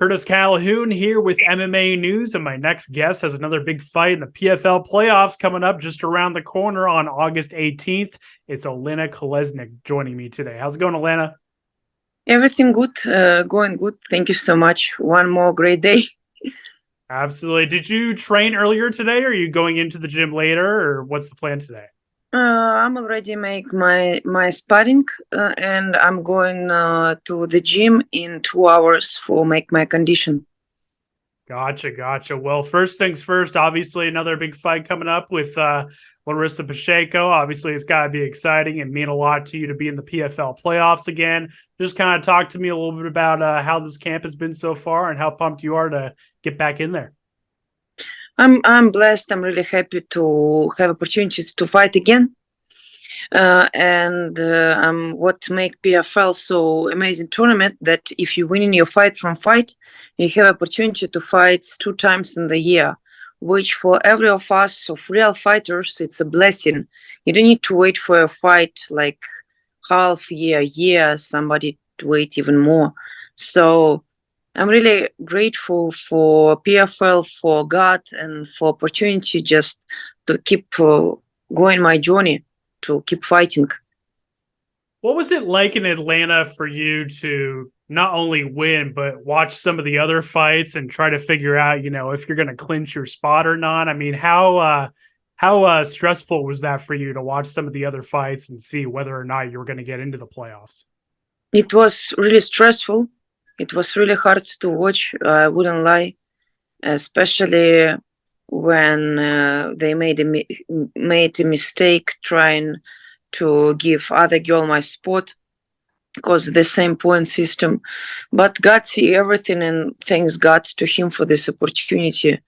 Curtis Calhoun here with MMA News, and my next guest has another big fight in the PFL Playoffs coming up just around the corner on August 18th. It's Olena Kolesnyk joining me today. How's it going, Olena? Everything good, going good. Thank you so much. One more great day. Absolutely. Did you train earlier today, or are you going into the gym later, or what's the plan today? I'm already make my sparring, and I'm going to the gym in 2 hours for make my condition. Gotcha. Well, first things first, obviously another big fight coming up with Larissa Pacheco. Obviously, it's got to be exciting and mean a lot to you to be in the PFL playoffs again. Just kind of talk to me a little bit about how this camp has been so far and how pumped you are to get back in there. I'm blessed. I'm really happy to have opportunities to fight again. And what make PFL so amazing tournament that if you win in your fight from fight, you have opportunity to fight 2 times in the year, which for every of us of real fighters, it's a blessing. You don't need to wait for a fight like half year, somebody to wait even more. So I'm really grateful for PFL, for God, and for opportunity just to keep going my journey, to keep fighting. What was it like in Atlanta for you to not only win, but watch some of the other fights and try to figure out, if you're going to clinch your spot or not? I mean, how stressful was that for you to watch some of the other fights and see whether or not you were going to get into the playoffs? It was really stressful. It was really hard to watch. I wouldn't lie, especially when they made a mistake trying to give other girl my spot because the same point system. But God see everything, and thanks God to Him for this opportunity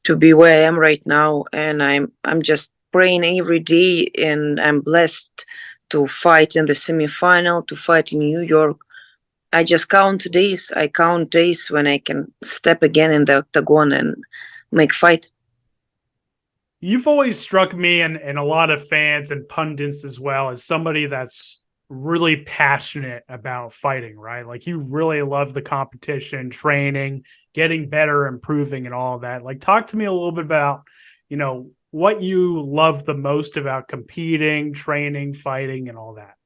to be where I am right now. And I'm just praying every day, and I'm blessed to fight in the semifinal, to fight in New York. I just count days. I count days when I can step again in the octagon and make fight. You've always struck me and a lot of fans and pundits as well as somebody that's really passionate about fighting, right? Like you really love the competition, training, getting better, improving, and all of that. Like, talk to me a little bit about, what you love the most about competing, training, fighting, and all that.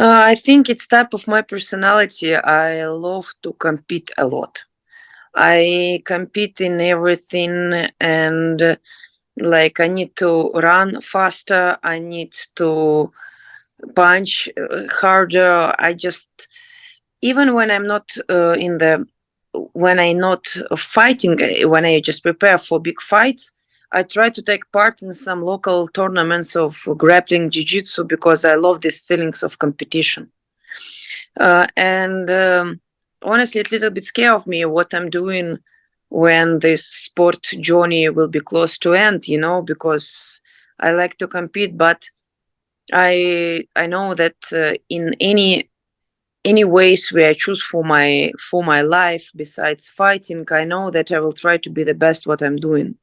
I think it's type of my personality. I love to compete a lot. I compete in everything, and like I need to run faster. I need to punch harder. I just, even when I'm not when I'm not fighting, when I just prepare for big fights, I try to take part in some local tournaments of grappling jiu-jitsu because I love these feelings of competition. And honestly, it's a little bit scared of me what I'm doing when this sport journey will be close to end, because I like to compete, but I know that in any ways where I choose for my life besides fighting, I know that I will try to be the best what I'm doing.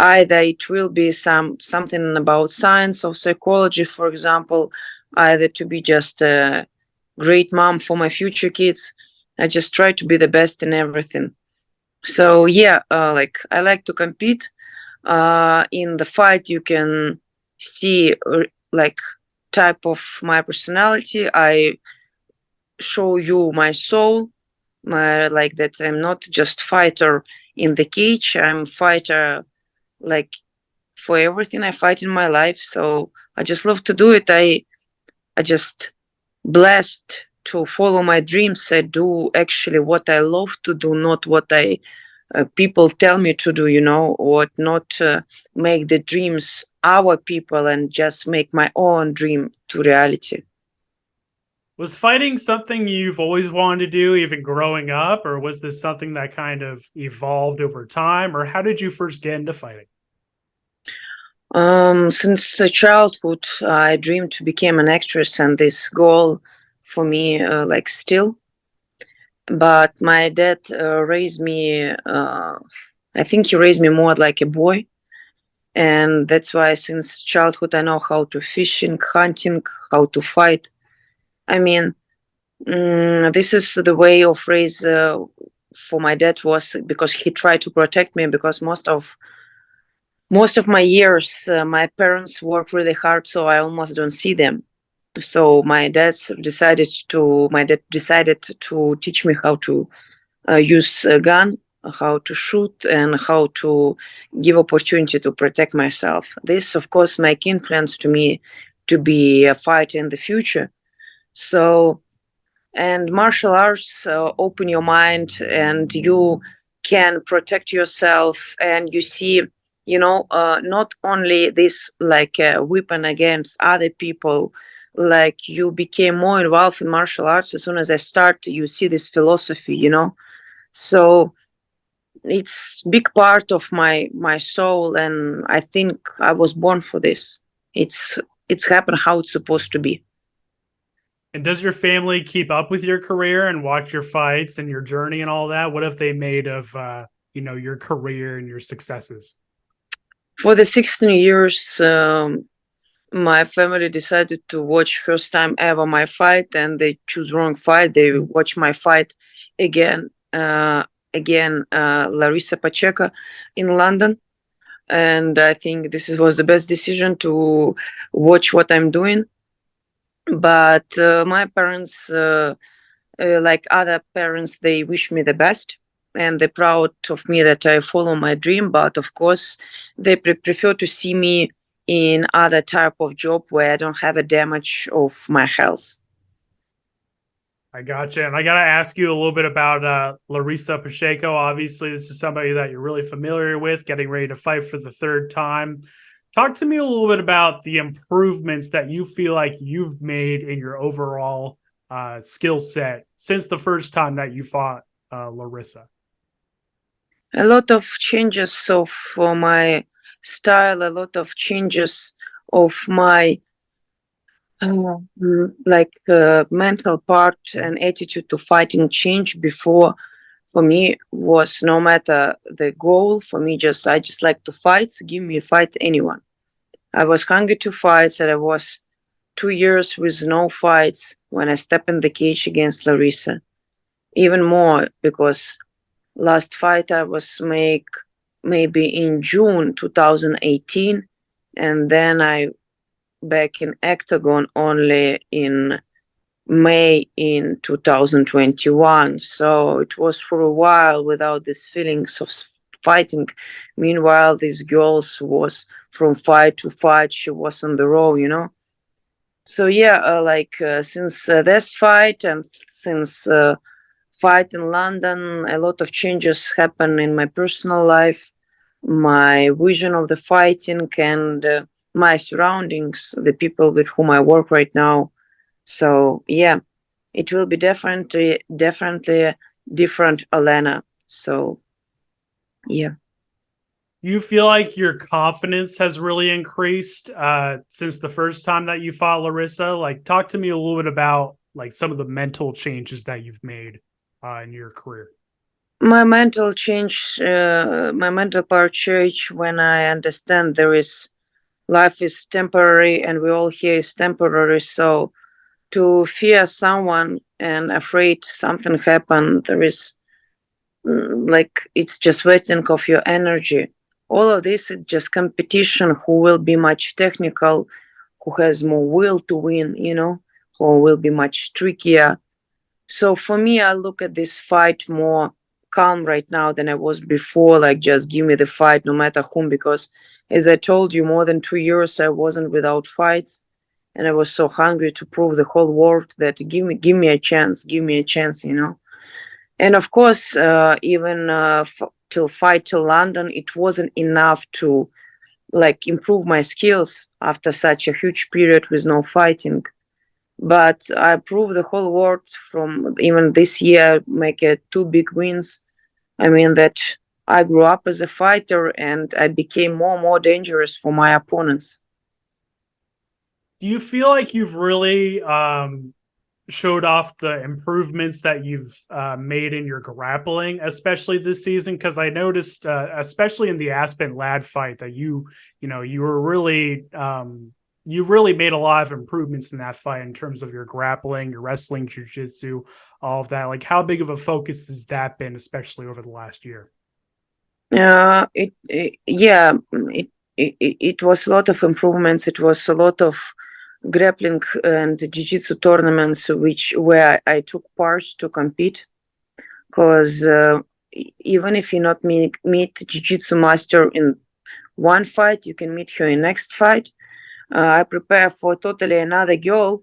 Either it will be something about science or psychology, for example, either to be just a great mom for my future kids. I just try to be the best in everything. So yeah, like I like to compete. In the fight, you can see like type of my personality. I show you my soul, my like that. I'm not just fighter in the cage. I'm fighter like for everything I fight in my life. So I just love to do it. I just blessed to follow my dreams. I do actually what I love to do, not what I people tell me to do, or not make the dreams our people and just make my own dream to reality. Was fighting something you've always wanted to do, even growing up, or was this something that kind of evolved over time, or how did you first get into fighting? Since childhood, I dreamed to become an actress, and this goal for me, like still. But my dad raised me. I think he raised me more like a boy, and that's why since childhood I know how to fishing, hunting, how to fight. I mean, This is the way of raise for my dad was because he tried to protect me because most of my years my parents work really hard, so I almost don't see them. So my dad decided to teach me how to use a gun, how to shoot, and how to give opportunity to protect myself. This, of course, make influence to me to be a fighter in the future. So, and martial arts open your mind, and you can protect yourself, and you see, not only this like a weapon against other people. Like you became more involved in martial arts as soon as I start. You see this philosophy. So it's big part of my soul, and I think I was born for this. It's happened how it's supposed to be. And does your family keep up with your career and watch your fights and your journey and all that? What have they made of your career and your successes? For the 16 years, my family decided to watch first time ever my fight, and they choose wrong fight. They watch my fight again, Larissa Pacheco in London, and I think was the best decision to watch what I'm doing. But my parents, like other parents, they wish me the best, and they're proud of me that I follow my dream. But of course, they prefer to see me in other type of job where I don't have a damage of my health. I gotcha. And I got to ask you a little bit about Larissa Pacheco. Obviously, this is somebody that you're really familiar with, getting ready to fight for the third time. Talk to me a little bit about the improvements that you feel like you've made in your overall skill set since the first time that you fought Larissa. A lot of changes of my style, a lot of changes of my mental part and attitude to fighting change. Before, for me, was no matter the goal. For me, I just like to fight. Give me a fight, anyone. I was hungry to fight, and I was 2 years with no fights when I stepped in the cage against Larissa. Even more because last fight I was make maybe in June 2018, and then I back in octagon only in May in 2021. So it was for a while without these feelings of fighting. Meanwhile, this girl was from fight to fight. She was on the row. So yeah, since this fight and since fight in London, a lot of changes happen in my personal life, my vision of the fighting, and my surroundings, the people with whom I work right now. So yeah, it will be definitely different Olena. So yeah. You feel like your confidence has really increased since the first time that you fought Larissa? Like, talk to me a little bit about like some of the mental changes that you've made in your career. My mental part change when I understand life is temporary and we all here is temporary. So to fear someone and afraid something happen, there is it's just wasting of your energy. All of this is just competition. Who will be much technical, who has more will to win, who will be much trickier. So for me, I look at this fight more calm right now than I was before. Like, just give me the fight, no matter whom. Because, as I told you, more than 2 years I wasn't without fights, and I was so hungry to prove the whole world that give me a chance, give me a chance. And of course, even till London, it wasn't enough to like improve my skills after such a huge period with no fighting. But I proved the whole world from even this year, make it two big wins. I mean that I grew up as a fighter and I became more and more dangerous for my opponents. Do you feel like you've really showed off the improvements that you've made in your grappling, especially this season? Because I noticed, especially in the Aspen Lad fight, that you were really you really made a lot of improvements in that fight in terms of your grappling, your wrestling, jiu-jitsu, all of that. Like, how big of a focus has that been, especially over the last year? Yeah, it was a lot of improvements. It was a lot of grappling and jiu-jitsu tournaments where I took part to compete. Because even if you not meet jiu-jitsu master in one fight, you can meet her in next fight. I prepare for totally another girl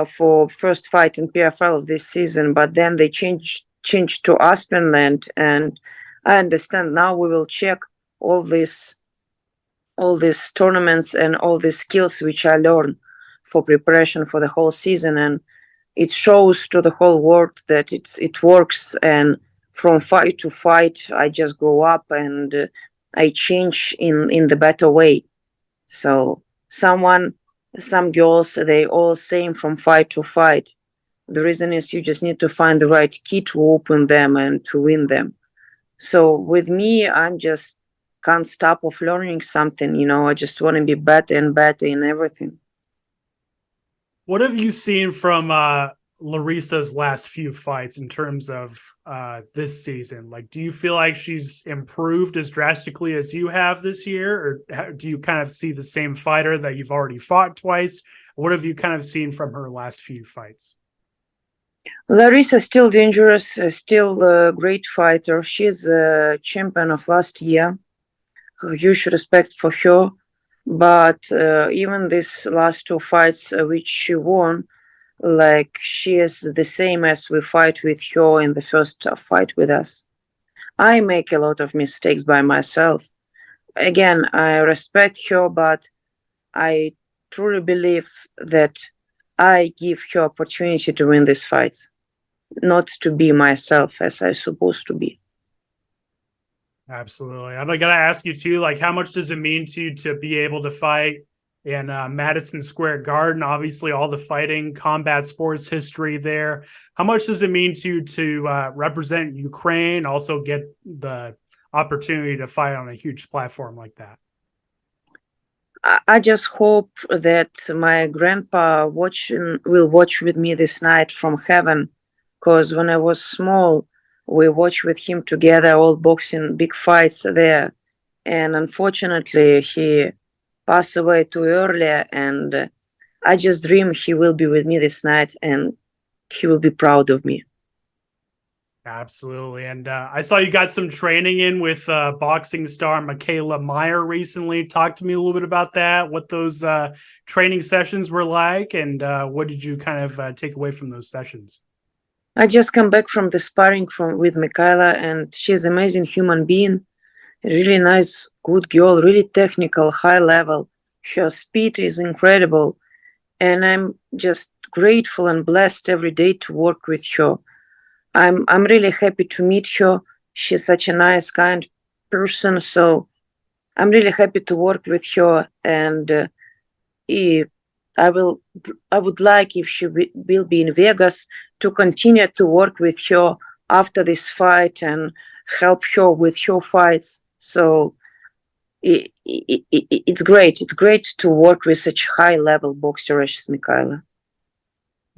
for first fight in PFL of this season, but then they changed to Aspenland, and I understand now we will check all these tournaments and all these skills which I learned for preparation for the whole season, and it shows to the whole world that it works. And from fight to fight, I just grow up and I change in the better way. So some girls, they all same from fight to fight. The reason is you just need to find the right key to open them and to win them. So with me, I'm just can't stop of learning something. I just want to be better and better in everything. What have you seen from Larissa's last few fights in terms of this season? Like, do you feel like she's improved as drastically as you have this year, or do you kind of see the same fighter that you've already fought twice? What have you kind of seen from her last few fights? Larissa still dangerous, still a great fighter. She's a champion of last year. Huge respect for her. But even these last two fights which she won, like she is the same as we fight with her in the first fight with us. I make a lot of mistakes by myself. Again, I respect her, but I truly believe that I give her opportunity to win these fights, not to be myself as I supposed to be. Absolutely. I'm gonna ask you too, like, how much does it mean to you to be able to fight in Madison Square Garden? Obviously, all the fighting, combat sports history there. How much does it mean to you to represent Ukraine, also get the opportunity to fight on a huge platform like that? I just hope that my grandpa will watch with me this night from heaven, because when I was small, we watched with him together all boxing big fights there, and unfortunately he passed away too early. And I just dream he will be with me this night and he will be proud of me. Absolutely. And I saw you got some training in with boxing star Mikaela Meyer recently. Talk to me a little bit about that, what those training sessions were like, and what did you kind of take away from those sessions? I just come back from the sparring with Mikaela, and she's an amazing human being, a really nice, good girl, really technical, high level. Her speed is incredible, and I'm just grateful and blessed every day to work with her. I'm really happy to meet her. She's such a nice, kind person, so I'm really happy to work with her. And if I will, I would like if she will be in Vegas to continue to work with her after this fight and help her with her fights. So it's great. It's great to work with such high level boxer as Mikaela.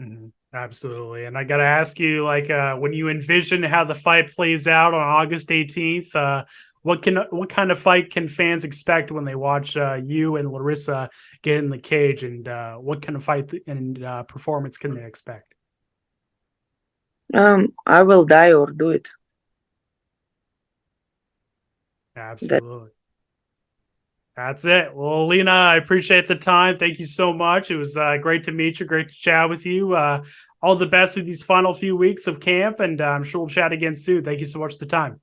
Mm-hmm. Absolutely. And I got to ask you, like, when you envision how the fight plays out on August 18th, what kind of fight can fans expect when they watch you and Larissa get in the cage, and what kind of fight and performance can they expect? I will die or do it. Absolutely. That's it. Well, Olena, I appreciate the time. Thank you so much. It was great to meet you. Great to chat with you. All the best with these final few weeks of camp, and I'm sure we'll chat again soon. Thank you so much for the time.